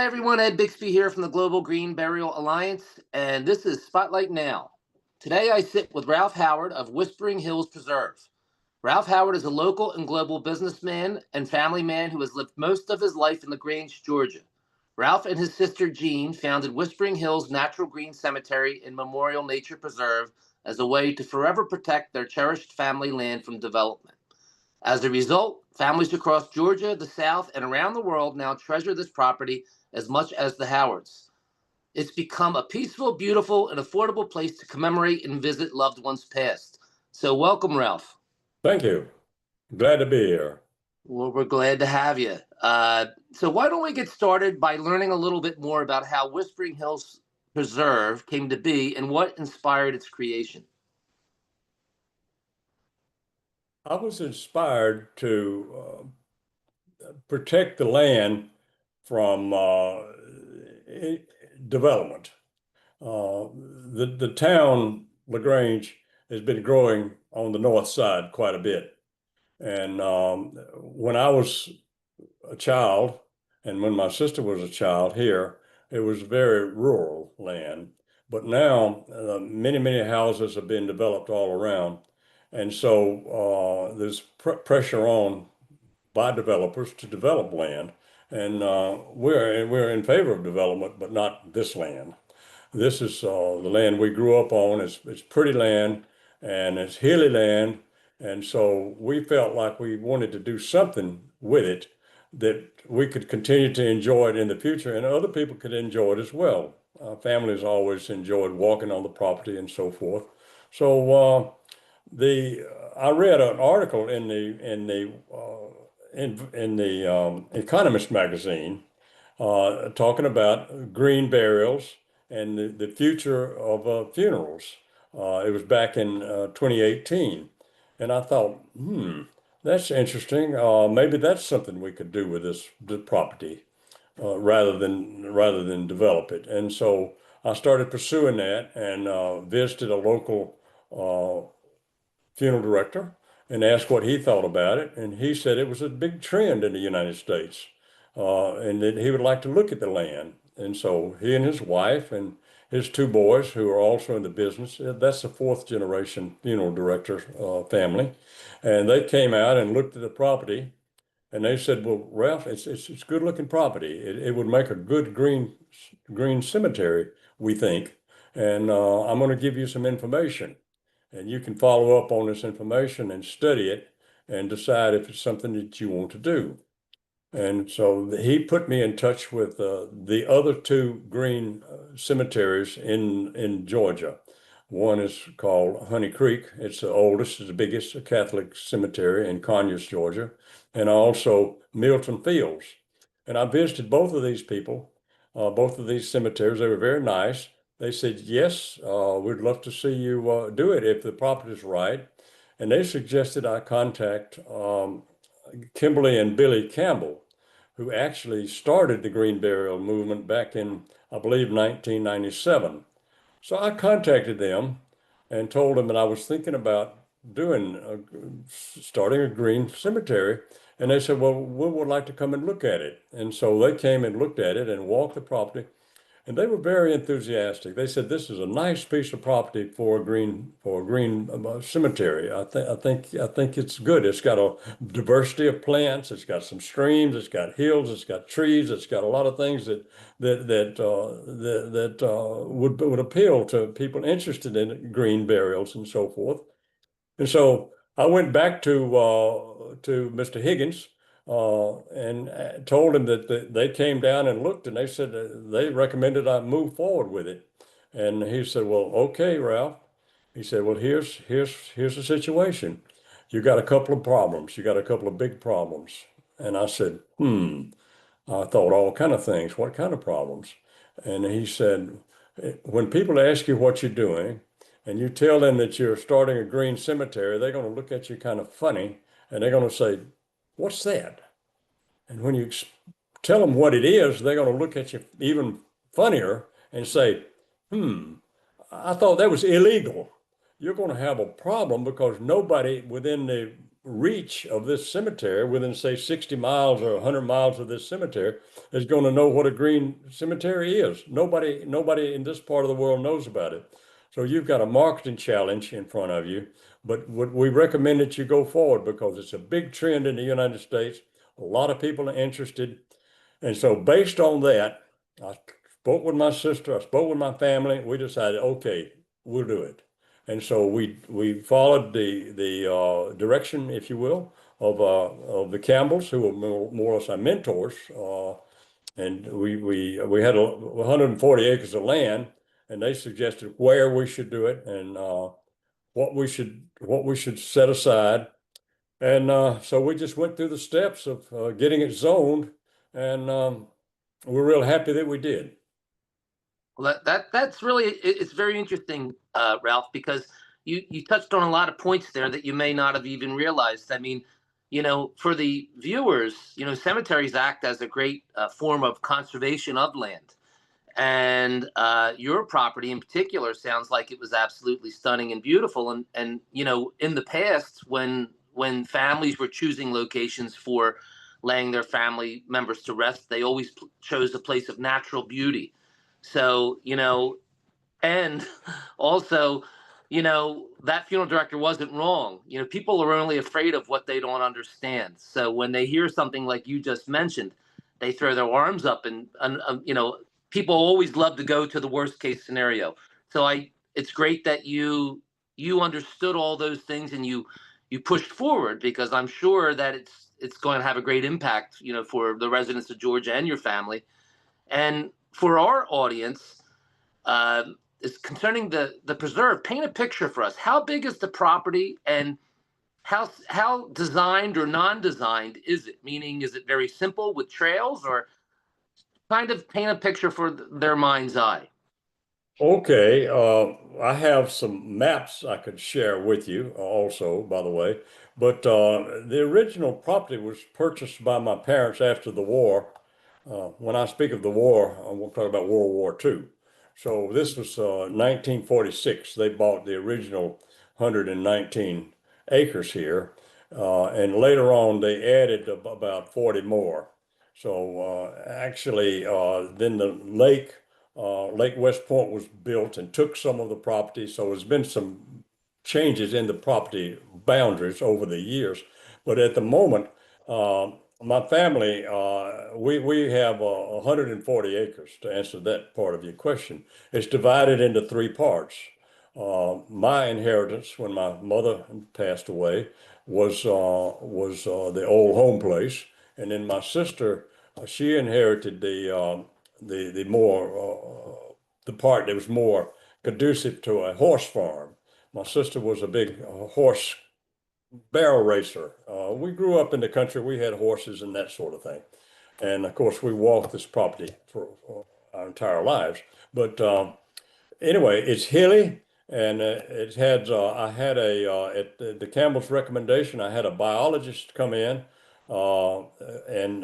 Hi everyone, Ed Bixby here from the Global Green Burial Alliance, and this is Spotlight Now. Today I sit with Ralph Howard of Whispering Hills Preserve. Ralph Howard is a local and global businessman and family man who has lived most of his life in LaGrange, Georgia. Ralph and his sister Jean founded Whispering Hills Natural Green Cemetery and Memorial Nature Preserve as a way to forever protect their cherished family land from development. As a result, families across Georgia, the South, and around the world now treasure this property as much as the Howards. It's become a peaceful, beautiful, and affordable place to commemorate and visit loved ones past. So, welcome, Ralph. Thank you. Glad to be here. Well, we're glad to have you. So, why don't we get started by learning a little bit more about how Whispering Hills Preserve came to be and what inspired its creation? I was inspired to protect the land from development. The town LaGrange has been growing on the north side quite a bit. And when I was a child, and when my sister was a child here, it was very rural land. But now, many houses have been developed all around. And so there's pressure on by developers to develop land. And we're in favor of development, but not this land. This is the land we grew up on. It's pretty land and it's hilly land. And so we felt like we wanted to do something with it that we could continue to enjoy it in the future and other people could enjoy it as well. Families always enjoyed walking on the property and so forth. So the I read an article in the Economist magazine talking about green burials and the future of funerals. It was back in 2018. And I thought, that's interesting. Maybe that's something we could do with the property rather than develop it. And so I started pursuing that and visited a local funeral director and asked what he thought about it. And he said it was a big trend in the United States and that he would like to look at the land. And so he and his wife and his two boys, who are also in the business, that's the fourth generation funeral director family. And they came out and looked at the property and they said, well, Ralph, it's good looking property. It would make a good green cemetery, we think. And I'm going to give you some information. And you can follow up on this information and study it and decide if it's something that you want to do. And so he put me in touch with the other two green cemeteries in Georgia. One is called Honey Creek. It's the oldest, it's the biggest Catholic cemetery in Conyers, Georgia, and also Milton Fields. And I visited both of these people, both of these cemeteries. They were very nice. They said, yes, we'd love to see you do it if the property is right. And they suggested I contact Kimberly and Billy Campbell, who actually started the green burial movement back in, I believe, 1997. So I contacted them and told them that I was thinking about starting a green cemetery. And they said, well, we would like to come and look at it. And so they came and looked at it and walked the property. And they were very enthusiastic. They said, this is a nice piece of property for a green cemetery. I think it's good. It's got a diversity of plants. It's got some streams. It's got hills. It's got trees. It's got a lot of things that would appeal to people interested in green burials and so forth. And so I went back to Mr. Higgins and told him that they came down and looked, and they said they recommended I move forward with it. And he said, "Well, okay, Ralph." He said, "Well, here's the situation. You got a couple of problems. You got a couple of big problems." And I said, I thought all kind of things. What kind of problems? And he said, when people ask you what you're doing, and you tell them that you're starting a green cemetery, they're going to look at you kind of funny, and they're going to say, what's that? And when you tell them what it is, they're going to look at you even funnier and say, I thought that was illegal. You're going to have a problem because nobody within the reach of this cemetery, within say 60 miles or 100 miles of this cemetery, is going to know what a green cemetery is. Nobody in this part of the world knows about it. So you've got a marketing challenge in front of you, but what we recommend that you go forward because it's a big trend in the United States. A lot of people are interested. And so based on that, I spoke with my sister, I spoke with my family. We decided, okay, we'll do it. And so we followed the direction, if you will, of the Campbells, who were more or less our mentors. And we had 140 acres of land, and they suggested where we should do it and what we should set aside. And so we just went through the steps of getting it zoned, and we're real happy that we did. Well, that's really it's very interesting, Ralph, because you touched on a lot of points there that you may not have even realized. I mean, for the viewers, cemeteries act as a great form of conservation of land, and your property in particular sounds like it was absolutely stunning and beautiful. And in the past, when families were choosing locations for laying their family members to rest, they always chose a place of natural beauty. So, and also, that funeral director wasn't wrong. People are only afraid of what they don't understand. So when they hear something like you just mentioned, they throw their arms up, and people always love to go to the worst case scenario. So it's great that you understood all those things, and you pushed forward, because I'm sure that it's going to have a great impact, for the residents of Georgia and your family. And for our audience, is concerning the preserve. Paint a picture for us. How big is the property, and how designed or non-designed is it? Meaning, is it very simple with trails, or kind of paint a picture for their mind's eye? Okay, I have some maps I could share with you also, by the way. But the original property was purchased by my parents after the war. When I speak of the war, I'm going to talk about World War II. So this was 1946. They bought the original 119 acres here. And later on, they added about 40 more. So actually, then the Lake West Point was built and took some of the property. So there's been some changes in the property boundaries over the years. But at the moment, my family, we have 140 acres to answer that part of your question. It's divided into three parts. My inheritance when my mother passed away was the old home place, and then my sister, she inherited the more the part that was more conducive to a horse farm. My sister was a big horse barrel racer. We grew up in the country. We had horses and that sort of thing. And of course, we walked this property for our entire lives. But anyway, it's hilly, and it had. I had at the Campbell's recommendation, I had a biologist come in, and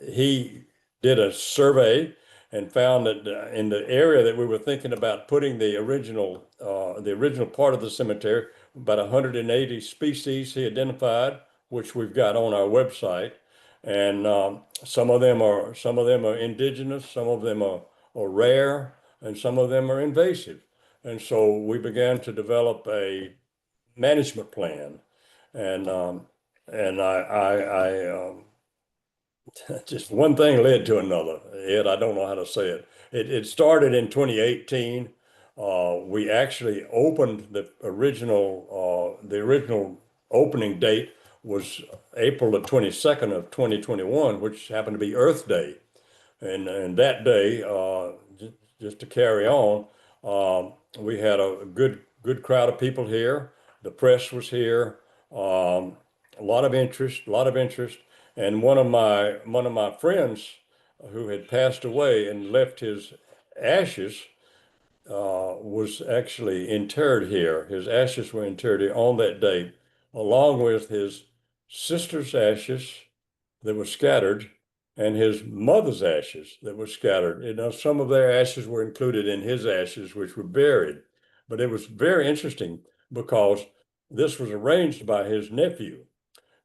he did a survey and found that in the area that we were thinking about putting the original part of the cemetery, about 180 species he identified, which we've got on our website, and some of them are indigenous, some of them are rare, and some of them are invasive. And so we began to develop a management plan, and just one thing led to another. Ed, I don't know how to say it. It started in 2018. We actually opened the original opening date was April the 22nd of 2021, which happened to be Earth Day. And that day, just to carry on, we had a good crowd of people here. The press was here. A lot of interest, a lot of interest. And one of my friends who had passed away and left his ashes was actually interred here. His ashes were interred here on that day, along with his sister's ashes that were scattered and his mother's ashes that were scattered. Some of their ashes were included in his ashes, which were buried. But it was very interesting because this was arranged by his nephew.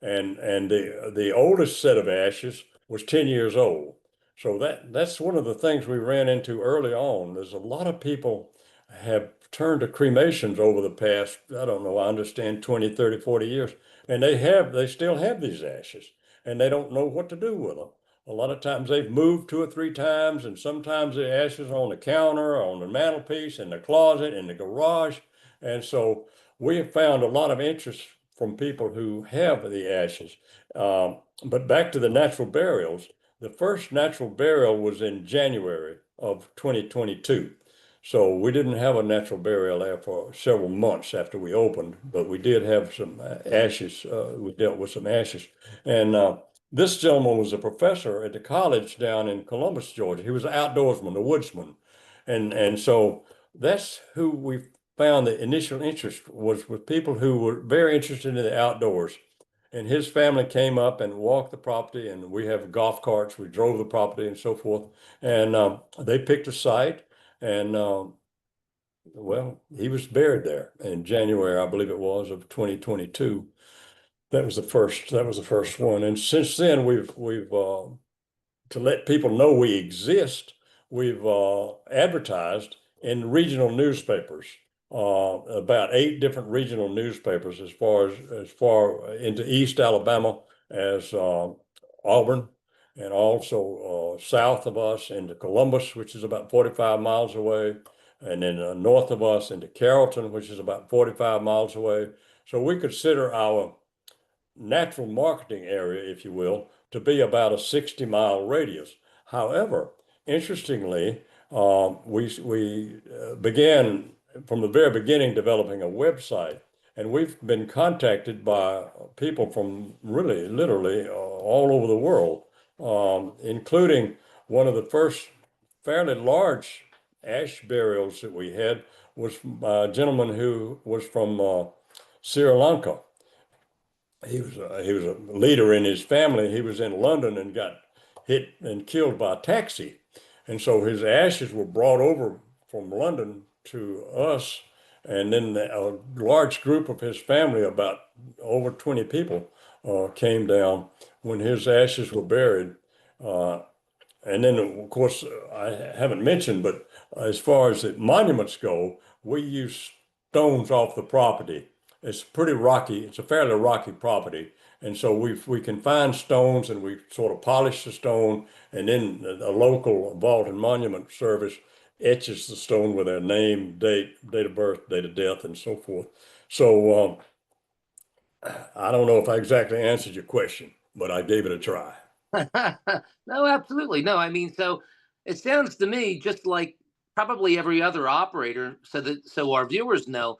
and the oldest set of ashes was 10 years old. So that's one of the things we ran into early on. There's a lot of people have turned to cremations over the past, I don't know, I understand 20, 30, 40 years, and they still have these ashes and they don't know what to do with them. A lot of times they've moved two or three times, and sometimes the ashes are on the counter, on the mantelpiece, in the closet, in the garage. And so we have found a lot of interest from people who have the ashes. But back to the natural burials, the first natural burial was in January of 2022. So we didn't have a natural burial there for several months after we opened, but we did have some ashes. We dealt with some ashes. And this gentleman was a professor at the college down in Columbus, Georgia. He was an outdoorsman, a woodsman. And so that's who we found the initial interest was with people who were very interested in the outdoors. And his family came up and walked the property, and we have golf carts. We drove the property and so forth. And they picked a site, and well, he was buried there in January, I believe it was, of 2022. That was the first. That was the first one. And since then, we've to let people know we exist, we've advertised in regional newspapers, about 8 different regional newspapers as far into East Alabama as Auburn, and also south of us into Columbus, which is about 45 miles away, and then north of us into Carrollton, which is about 45 miles away. So we consider our natural marketing area, if you will, to be about a 60-mile radius. However, interestingly, we began from the very beginning developing a website, and we've been contacted by people from really, literally all over the world, including one of the first fairly large ash burials that we had was a gentleman who was from Sri Lanka. He was a leader in his family. He was in London and got hit and killed by a taxi, and so his ashes were brought over from London to us, and then a large group of his family, about over 20 people, came down when his ashes were buried. Uh, and then, of course, I haven't mentioned, but as far as the monuments go, we use stones off the property. It's pretty rocky. It's a fairly rocky property. And so we can find stones and we sort of polish the stone, and then a local vault and monument service etches the stone with their name, date of birth, date of death, and so forth. So I don't know if I exactly answered your question, but I gave it a try. No, absolutely. No, I mean, so it sounds to me just like probably every other operator, so our viewers know,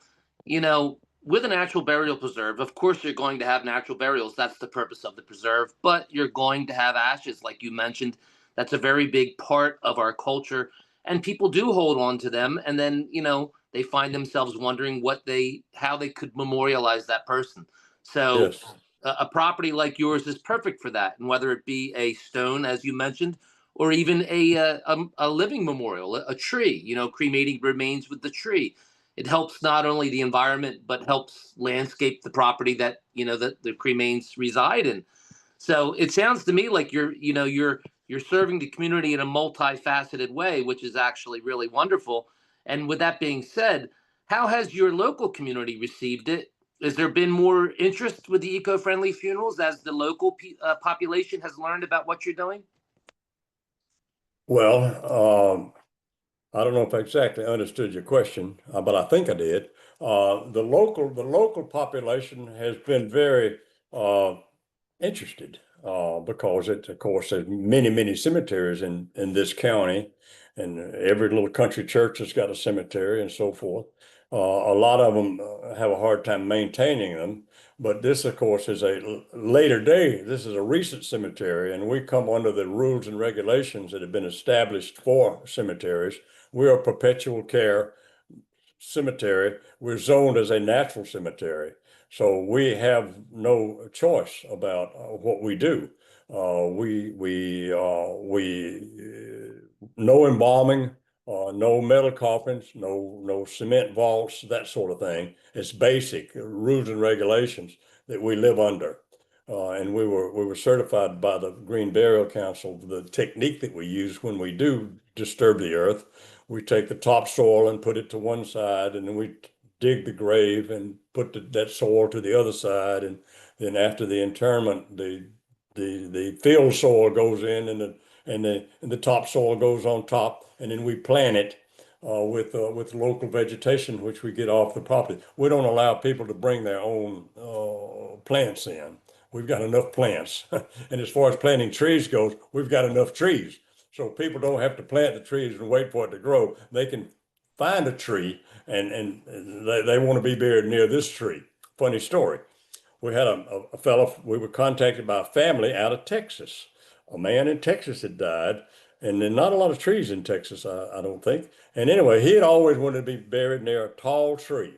with a natural burial preserve, of course you're going to have natural burials. That's the purpose of the preserve, but you're going to have ashes, like you mentioned. That's a very big part of our culture, and people do hold on to them, and then they find themselves wondering how they could memorialize that person. So Yes. a property like yours is perfect for that. And whether it be a stone, as you mentioned, or even a living memorial, a tree, cremating remains with the tree. It helps not only the environment, but helps landscape the property that, that the cremains reside in. So it sounds to me like you're serving the community in a multifaceted way, which is actually really wonderful. And with that being said, how has your local community received it? Has there been more interest with the eco-friendly funerals as the local population has learned about what you're doing? Well, I don't know if I exactly understood your question, but I think I did. The local population has been very uh, interested because of course, there's many cemeteries in this county, and every little country church has got a cemetery and so forth. A lot of them have a hard time maintaining them, but this, of course, is a later day. This is a recent cemetery, and we come under the rules and regulations that have been established for cemeteries. We're a perpetual care cemetery. We're zoned as a natural cemetery. So we have no choice about what we do. No embalming, no metal coffins, no cement vaults, that sort of thing. It's basic rules and regulations that we live under. and we were certified by the Green Burial Council. The technique that we use when we do disturb the earth, we take the topsoil and put it to one side, and then we dig the grave and put that soil to the other side, and then after the interment, the field soil goes in, and the topsoil goes on top, and then we plant it with local vegetation, which we get off the property. We don't allow people to bring their own plants in. We've got enough plants. And as far as planting trees goes, we've got enough trees. So people don't have to plant the trees and wait for it to grow. They can find a tree and they want to be buried near this tree. Funny story. We had a fellow, we were contacted by a family out of Texas. A man in Texas had died, and then not a lot of trees in Texas, I don't think. And anyway, he had always wanted to be buried near a tall tree.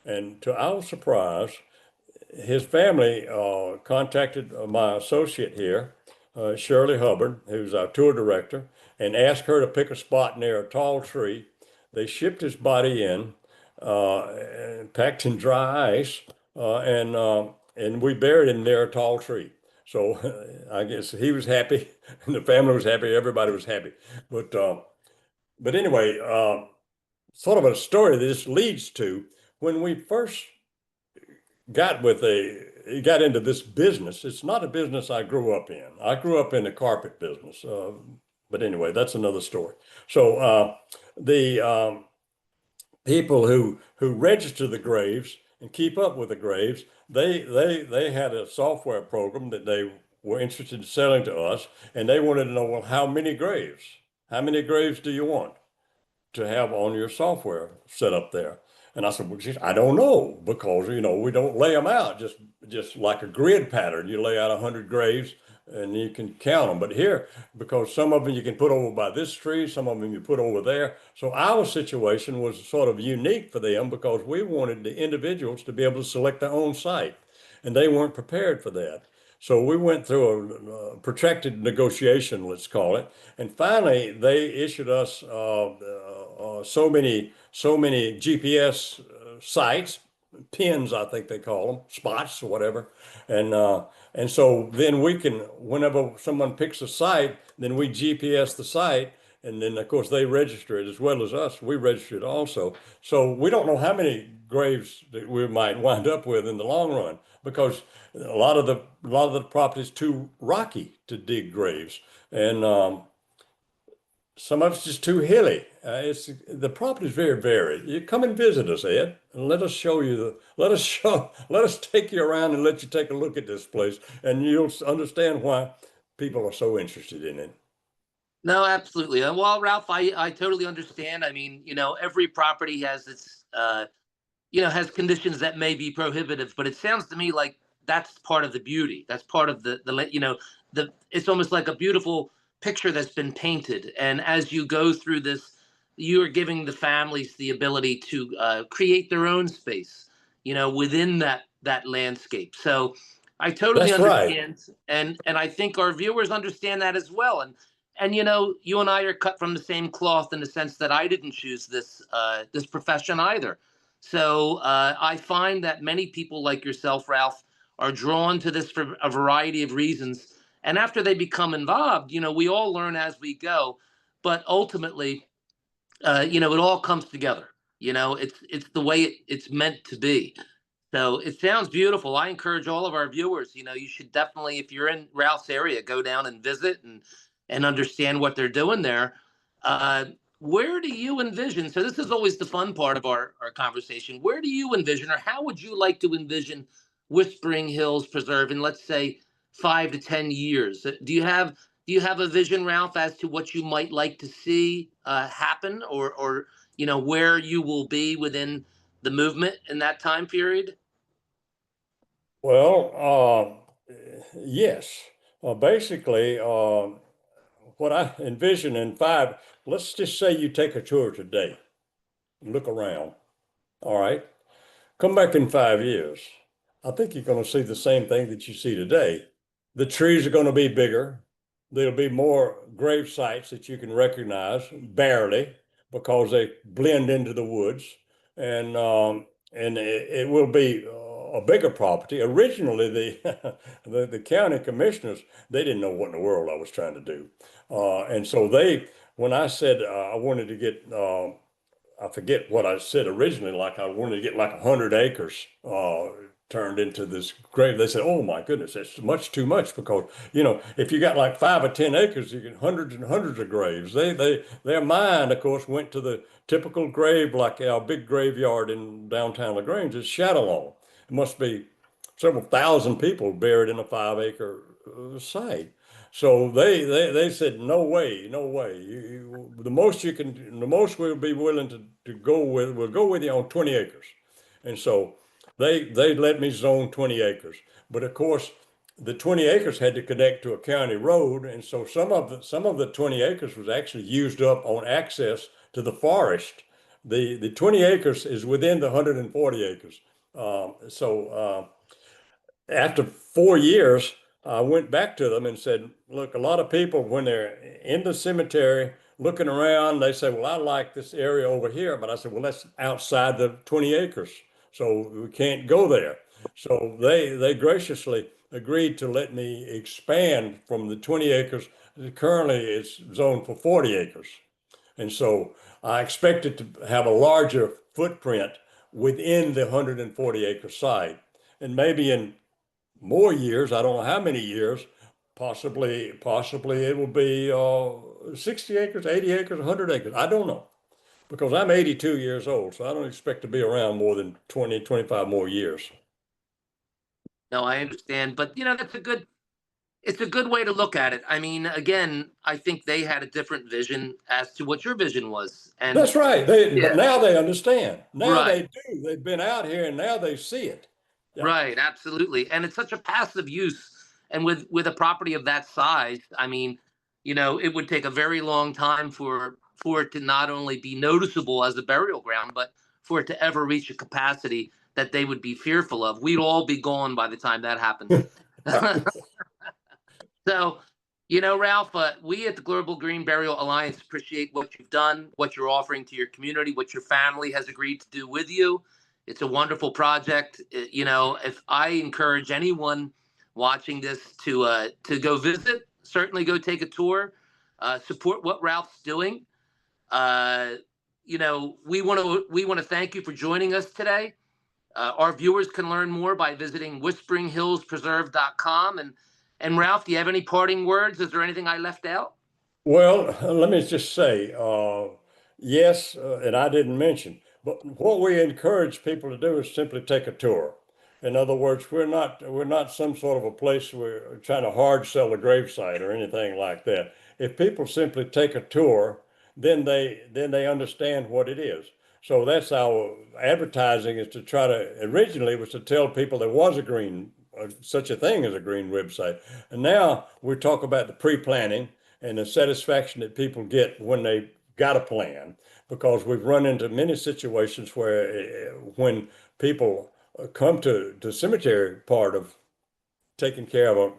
And to our surprise, his family contacted my associate here, Shirley Hubbard, who's our tour director, and asked her to pick a spot near a tall tree. They shipped his body in, packed in dry ice, and we buried him near a tall tree. So I guess he was happy, and the family was happy, everybody was happy. But anyway, sort of a story that this leads to when we first got into this business. It's not a business I grew up in. I grew up in the carpet business. But anyway, that's another story. So the people who register the graves and keep up with the graves, they had a software program that they were interested in selling to us, and they wanted to know, well, how many graves? How many graves do you want to have on your software set up there? And I said, well, geez, I don't know, because we don't lay them out just like a grid pattern. You lay out 100 graves and you can count them. But here, because some of them you can put over by this tree, some of them you put over there. So our situation was sort of unique for them because we wanted the individuals to be able to select their own site, and they weren't prepared for that. So we went through a protracted negotiation, let's call it, and finally they issued us so many GPS sites, pins, I think they call them, spots or whatever, and so then we can, whenever someone picks a site, then we GPS the site, and then of course they register it as well as us. We register it also. So we don't know how many graves that we might wind up with in the long run, because a lot of the property is too rocky to dig graves, and some of it's just too hilly. It's the property is very varied. You come and visit us, Ed, and let us take you around and let you take a look at this place, and you'll understand why people are so interested in it. No, absolutely. Well, Ralph, I totally understand. I mean, every property has its has conditions that may be prohibitive, but it sounds to me like that's part of the beauty. That's part of the it's almost like a beautiful picture that's been painted. And as you go through this, you are giving the families the ability to create their own space, within that landscape. So I totally That's right. understand, and I think our viewers understand that as well. And you and I are cut from the same cloth in the sense that I didn't choose this profession either. So I find that many people like yourself, Ralph, are drawn to this for a variety of reasons. And after they become involved, we all learn as we go. But ultimately, it all comes together. It's the way it's meant to be. So it sounds beautiful. I encourage all of our viewers. You should definitely, if you're in Ralph's area, go down and visit and understand what they're doing there. Uh, where do you envision? So this is always the fun part of our conversation. Where do you envision, or how would you like to envision Whispering Hills Preserve in, let's say, 5 to 10 years? Do you have a vision, Ralph, as to what you might like to see happen, or where you will be within the movement in that time period? Well, yes. Basically, what I envision in five, let's just say you take a tour today, look around. All right. Come back in 5 years. I think you're going to see the same thing that you see today. The trees are going to be bigger. There'll be more grave sites that you can recognize, barely, because they blend into the woods, and it will be a bigger property. Originally, the county commissioners, they didn't know what in the world I was trying to do. And so when I said I wanted to get, I forget what I said originally, like I wanted to get like 100 acres turned into this grave. They said, "Oh my goodness, that's much too much because if you got like 5 or 10 acres, you get hundreds and hundreds of graves." Their mind, of course, went to the typical grave, like our big graveyard in downtown LaGrange is Shadowlawn. It must be several thousand people buried in a 5 acre site. So they said, no way, no way. The most we'll be willing to go with, we'll go with you on 20 acres. And so they let me zone 20 acres. But of course, the 20 acres had to connect to a county road. And so some of the 20 acres was actually used up on access to the forest. The 20 acres is within the 140 acres. After 4 years, I went back to them and said, look, a lot of people, when they're in the cemetery looking around, they say, well, I like this area over here. But I said, well, that's outside the 20 acres. So we can't go there. So they graciously agreed to let me expand from the 20 acres. Currently, it's zoned for 40 acres. And so I expected to have a larger footprint within the 140 acre site. And maybe in more years, I don't know how many years, possibly it will be 60 acres, 80 acres, 100 acres. I don't know because I'm 82 years old, so I don't expect to be around more than 20, 25 more years. No, I understand, but that's a good. It's a good way to look at it. I mean, again, I think they had a different vision as to what your vision was, and That's right. But yeah, now they understand. Now right. they do. They've been out here and now they see it. Yeah. Right, absolutely. And it's such a passive use. And with a property of that size, I mean, it would take a very long time for it to not only be noticeable as a burial ground, but for it to ever reach a capacity that they would be fearful of. We'd all be gone by the time that happened. So, Ralph, we at the Global Green Burial Alliance appreciate what you've done, what you're offering to your community, what your family has agreed to do with you. It's a wonderful project. If I encourage anyone watching this to go visit, certainly go take a tour, support what Ralph's doing. Uh, we want to thank you for joining us today. Our viewers can learn more by visiting whisperinghillspreserve.com. And Ralph, do you have any parting words? Is there anything I left out? Well, let me just say, yes, and I didn't mention, but what we encourage people to do is simply take a tour. In other words, we're not some sort of a place we're trying to hard sell a gravesite or anything like that. If people simply take a tour, then they understand what it is. So that's our advertising is to try to originally was to tell people there was such a thing as a green website, and now we talk about the pre-planning and the satisfaction that people get when they got a plan, because we've run into many situations where when people come to the cemetery part of taking care of a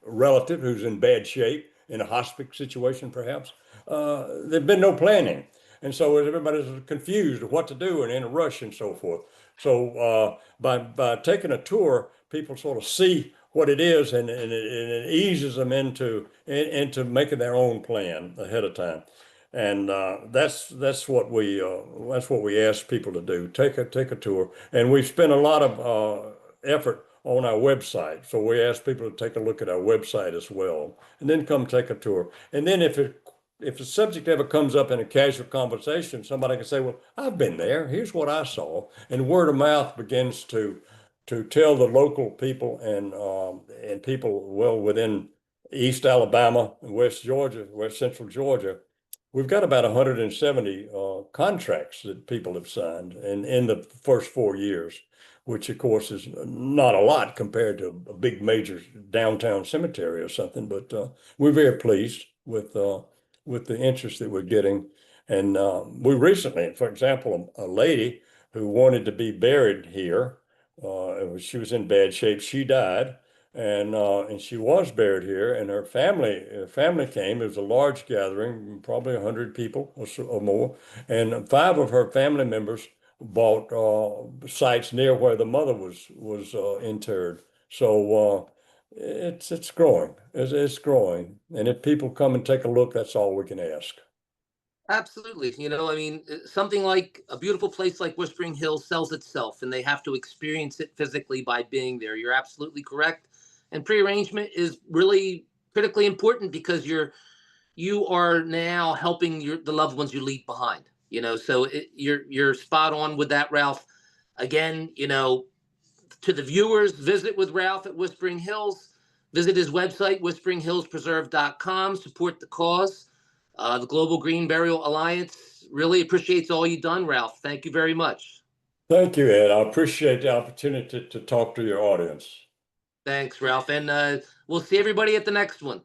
relative who's in bad shape, in a hospice situation perhaps, there's been no planning. And so everybody's confused of what to do and in a rush and so forth. So by taking a tour, people sort of see what it is, and it eases them into making their own plan ahead of time. And that's what we ask people to do. Take a tour, and we've spent a lot of effort on our website. So we ask people to take a look at our website as well, and then come take a tour. And then if the subject ever comes up in a casual conversation, somebody can say, "Well, I've been there. Here's what I saw," and word of mouth begins to tell the local people and people well within East Alabama and West Georgia, West Central Georgia. We've got about 170 contracts that people have signed in the first 4 years, which of course is not a lot compared to a big major downtown cemetery or something. But we're very pleased with the interest that we're getting. And we recently, for example, a lady who wanted to be buried here, she was in bad shape. She died, and she was buried here. And her family came. It was a large gathering, probably 100 people or more, and five of her family members bought sites near where the mother was interred. So it's growing. It's growing, and if people come and take a look, that's all we can ask. Absolutely. I mean, something like a beautiful place like Whispering Hills sells itself, and they have to experience it physically by being there. You're absolutely correct. And pre-arrangement is really critically important because you are now helping the loved ones you leave behind. So you're spot on with that, Ralph. Again, to the viewers, visit with Ralph at Whispering Hills. Visit his website, whisperinghillspreserve.com. Support the cause. The Global Green Burial Alliance really appreciates all you've done, Ralph. Thank you very much. Thank you, Ed. I appreciate the opportunity to talk to your audience. Thanks, Ralph. And we'll see everybody at the next one.